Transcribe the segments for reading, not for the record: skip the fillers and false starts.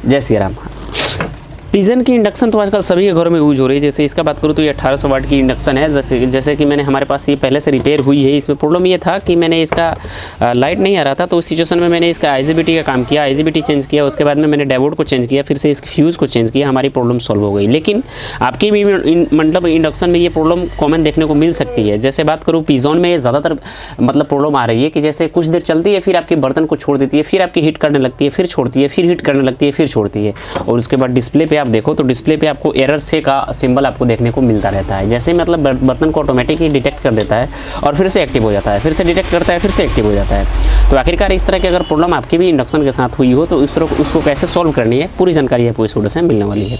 जय श्री राम। पिजन की इंडक्शन तो आजकल सभी के घरों में यूज हो रही है। जैसे इसका बात करूँ तो ये 1800 वाट की इंडक्शन है। जैसे कि मैंने हमारे पास ये पहले से रिपेयर हुई है। इसमें प्रॉब्लम ये था कि मैंने इसका लाइट नहीं आ रहा था, तो उस सिचुएशन में मैंने इसका IGBT का काम किया, IGBT चेंज किया, उसके बाद में मैंने डायोड को चेंज किया, फिर से इसके फ्यूज़ को चेंज किया, हमारी प्रॉब्लम सॉल्व हो गई। लेकिन आपकी भी मतलब इंडक्शन में ये प्रॉब्लम कॉमन देखने को मिल सकती है। जैसे बात करूँ पिजॉन में ज़्यादातर मतलब प्रॉब्लम आ रही है कि जैसे कुछ देर चलती है, फिर आपके बर्तन को छोड़ देती है, फिर आपकी हीट करने लगती है, फिर छोड़ती है, फिर हीट करने लगती है, फिर छोड़ती है। और उसके बाद डिस्प्ले पे आप देखो तो डिस्प्ले पे आपको एरर से का सिंबल आपको देखने को मिलता रहता है। जैसे मतलब बर्तन को ऑटोमेटिकली डिटेक्ट कर देता है और फिर से एक्टिव हो जाता है, फिर से डिटेक्ट करता है, फिर से एक्टिव हो जाता है। तो आखिरकार इस तरह की अगर प्रॉब्लम आपकी भी इंडक्शन के साथ हुई हो तो इस तरह उसको कैसे सॉल्व करनी है, पूरी जानकारी आपको इस वीडियो से मिलने वाली है।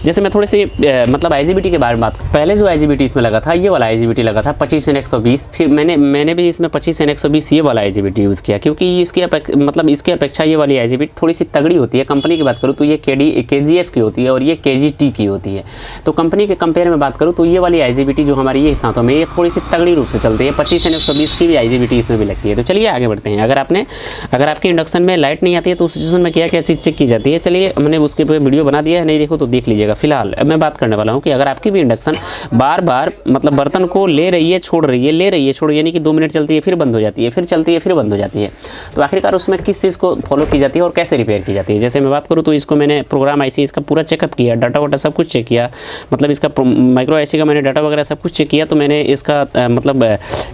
जैसे मैं थोड़ी सी मतलब IGBT के बारे में बात, पहले जो IGBT इसमें लगा था ये वाला IGBT लगा था 25N120। फिर मैंने भी इसमें 25N120 ये वाला IGBT यूज़ किया, क्योंकि इसकी अपेक्षा ये वाली IGBT थोड़ी सी तगड़ी होती है। कंपनी की बात करूँ तो ये KGF की होती है और ये KGT की होती है। तो कंपनी के कंपेयर में बात करूँ तो ये वाली IGBT जो हमारी ये साथों में ये थोड़ी सी तगड़ी रूप से चलती है। 25N120 की भी IGBT इसमें भी लगती है। तो चलिए आगे बढ़ते हैं। अगर आपके इंडक्शन में लाइट नहीं आती है तो उस सिचुएशन में क्या क्या चीज़ चेक की जाती है, चलिए हमने उसके ऊपर वीडियो बना दिया है, नहीं देखो तो देख लीजिएगा। फिलहाल अब मैं बात करने वाला हूँ कि अगर आपकी भी इंडक्शन बार बार मतलब बर्तन को ले रही है छोड़ रही है, ले रही है छोड़, यानी कि 2 मिनट चलती है फिर बंद हो जाती है, फिर चलती है फिर बंद हो जाती है, तो आखिरकार उसमें किस चीज़ को फॉलो की जाती है और कैसे रिपेयर की जाती है। जैसे मैं बात करूँ तो इसको मैंने प्रोग्राम IC इसका पूरा चेकअप किया, डाटा वाटा सब कुछ चेक किया, मतलब इसका माइक्रो IC का मैंने डाटा वगैरह सब कुछ चेक किया। तो मैंने इसका मतलब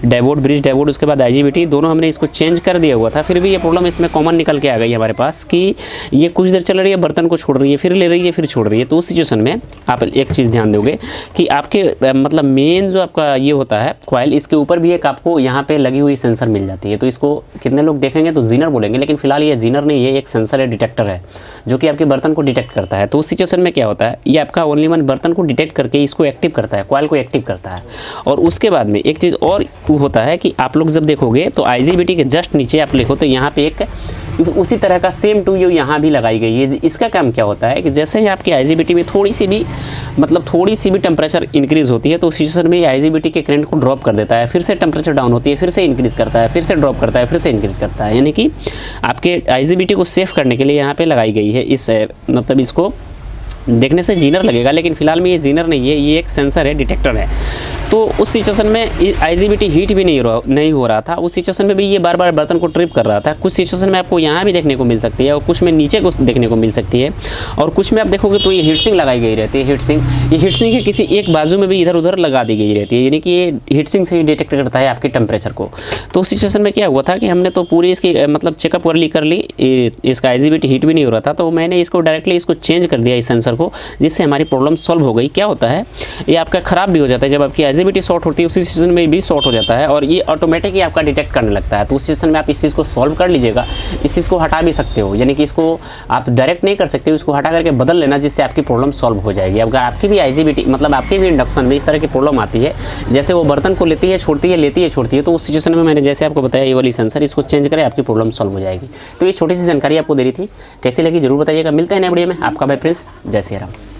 डायोड, ब्रिज डायोड, उसके बाद IGBT दोनों हमने इसको चेंज कर दिया हुआ था। फिर भी ये प्रॉब्लम इसमें कॉमन निकल के आ गई हमारे पास कि ये कुछ देर चल रही है, बर्तन को छोड़ रही है, फिर ले रही है, फिर छोड़ रही है। तो उस सिचुएशन में आप एक चीज़ ध्यान दोगे कि आपके मतलब मेन जो आपका ये होता है कॉइल, इसके ऊपर भी एक आपको यहाँ पे लगी हुई सेंसर मिल जाती है। तो इसको कितने लोग देखेंगे तो जीनर बोलेंगे, लेकिन फिलहाल ये जीनर नहीं है, एक सेंसर है, डिटेक्टर है, जो कि आपके बर्तन को डिटेक्ट करता है। तो उस सिचुएशन में क्या होता है, ये आपका ओनली वन बर्तन को डिटेक्ट करके इसको एक्टिव करता है, कॉइल को एक्टिव करता है। और उसके बाद में एक चीज़ और होता है कि आप लोग जब देखोगे तो IGBT के जस्ट नीचे आप लिखो तो यहाँ पे एक उसी तरह का सेम टू यू यहाँ भी लगाई गई है। इसका काम क्या होता है कि जैसे ही आपकी IGBT में थोड़ी सी भी टेम्परेचर इंक्रीज़ होती है तो उस सिचुएशन में IGBT के करंट को ड्रॉप कर देता है, फिर से टेम्परेचर डाउन होती है, फिर से इंक्रीज़ करता है, फिर से ड्रॉप करता है, फिर से इंक्रीज़ करता है। यानी कि आपके IGBT को सेव करने के लिए यहाँ पे लगाई गई है। इस मतलब इसको देखने से जीनर लगेगा, लेकिन फिलहाल में ये जीनर नहीं है, ये एक सेंसर है, डिटेक्टर है। तो उस सिचुएशन में IGBT हीट भी नहीं हो रहा था। उस सिचुएशन में भी ये बार बार बर्तन को ट्रिप कर रहा था। कुछ सिचुएशन में आपको यहाँ भी देखने को मिल सकती है और कुछ में नीचे को देखने को मिल सकती है, और कुछ में आप देखोगे तो ये हीटसिंक लगाई गई रहती है। ये हीटसिंक के किसी एक बाजू में भी इधर उधर लगा दी गई रहती है, यानी कि ये हीटसिंक से ही डिटेक्ट करता है आपके टेम्परेचर को। तो उस सिचुएशन में क्या हुआ था कि हमने तो पूरी इसकी मतलब चेकअप कर ली, इसका IGBT हीट भी नहीं हो रहा था, तो मैंने इसको डायरेक्टली इसको चेंज कर दिया इस सेंसर को, जिससे हमारी प्रॉब्लम सॉल्व हो गई। क्या होता है, ये आपका ख़राब भी हो जाता है जब आपकी IGBT शॉर्ट होती है, उसी सिचुएशन में भी शॉर्ट हो जाता है और ये ऑटोमेटिक ही आपका डिटेक्ट करने लगता है। तो उस सिचुएशन में आप इस चीज़ को सॉल्व कर लीजिएगा। इस चीज़ को हटा भी सकते हो, यानी कि इसको आप डायरेक्ट नहीं कर सकते, उसको हटा करके बदल लेना, जिससे आपकी प्रॉब्लम सॉल्व हो जाएगी। अगर आपकी भी IGBT मतलब आपकी भी इंडक्शन में इस तरह की प्रॉब्लम आती है, जैसे वो बर्तन को लेती है छोड़ती है, लेती है छोड़ती है, तो उस सिचुएशन में मैंने जैसे आपको बताया ये वाली सेंसर, इसको चेंज करें, आपकी प्रॉब्लम सॉल्व हो जाएगी। तो ये छोटी सी जानकारी आपको दे रही थी, कैसी लगी जरूर बताइएगा। मिलते हैं नए वीडियो में, आपका भाई प्रिंस। जय श्री राम।